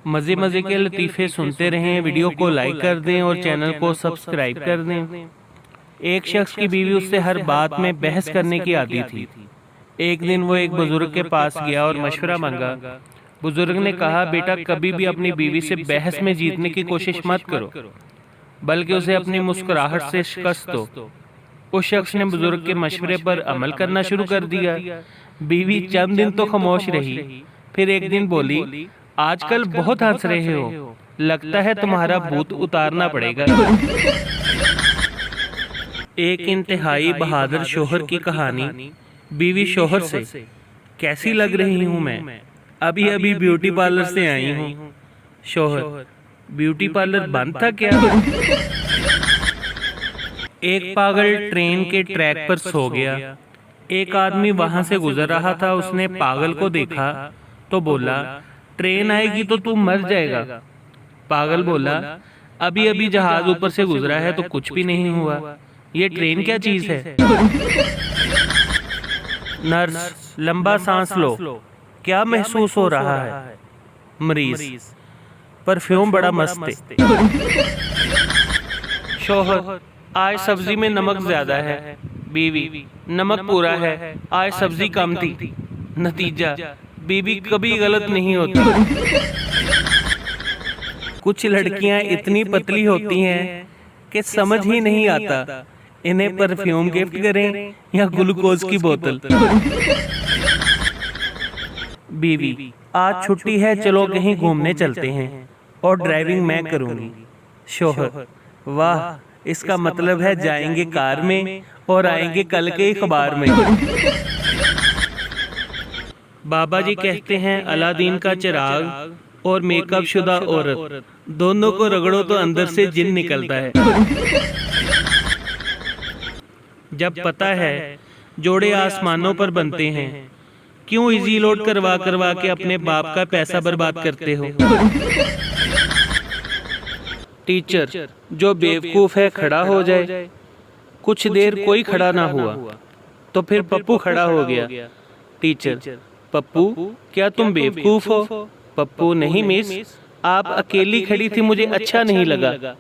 मज़े मज़े के लतीफ़े सुनते रहें, वीडियो को लाइक कर दें और चैनल को सब्सक्राइब कर दें। एक शख्स की बीवी उससे हर बात में बहस करने की आदी थी। एक दिन वो एक बुजुर्ग के पास गया और मशवरा मांगा। बुजुर्ग ने कहा, बेटा कभी भी अपनी बीवी से बहस में जीतने की कोशिश मत करो, बल्कि उसे अपनी मुस्कुराहट से शिकस्त दो। उस शख्स ने बुजुर्ग के मशवरे पर अमल करना शुरू कर दिया। बीवी चंद दिन तो खामोश रही, फिर एक दिन बोली, आजकल बहुत हंस रहे हो, लगता है तुम्हारा भूत उतारना पड़ेगा। एक इंतहाई बहादुर शोहर की कहानी। बीवी शोहर से, कैसी लग रही हूँ मैं, अभी अभी ब्यूटी पार्लर से आई हूँ। शोहर, ब्यूटी पार्लर बंद था क्या? एक पागल ट्रेन के ट्रैक पर सो गया। एक आदमी वहां से गुजर रहा था, उसने पागल को देखा तो बोला, ट्रेन आएगी तो तू मर जाएगा। पागल बोला, अभी अभी जहाज ऊपर से गुजरा है तो कुछ भी नहीं हुआ, ये ट्रेन क्या चीज है? नर्स, लंबा सांस लो, क्या महसूस हो रहा है? मरीज, परफ्यूम बड़ा मस्त है। शोहर, आज सब्जी में नमक ज्यादा है। बीवी, नमक पूरा है, आज सब्जी कम थी। नतीजा, बीवी कभी गलत नहीं होती। कुछ लड़कियां इतनी पतली होती हैं कि समझ ही नहीं आता इन्हें परफ्यूम गिफ्ट करें या ग्लूकोज की बोतल। बीवी, आज छुट्टी है, चलो कहीं घूमने चलते हैं और ड्राइविंग मैं करूंगी। शोहर, वाह, इसका मतलब है जाएंगे कार में और आएंगे कल के अखबार में। बाबा जी कहते हैं, अलादीन का चिराग और मेकअप शुदा औरत दोनों को रगड़ो तो अंदर से जिन निकलता है। जब पता है जोड़े आसमानों पर बनते हैं, क्यों इजी लोड करवा करवा के अपने बाप का पैसा बर्बाद करते हो? टीचर, जो बेवकूफ है खड़ा हो जाए। कुछ देर कोई खड़ा ना हुआ तो फिर पप्पू खड़ा हो गया। टीचर, पप्पू क्या तुम बेवकूफ हो? पप्पू, नहीं मिस, आप अकेली खड़ी थी, मुझे अच्छा नहीं लगा।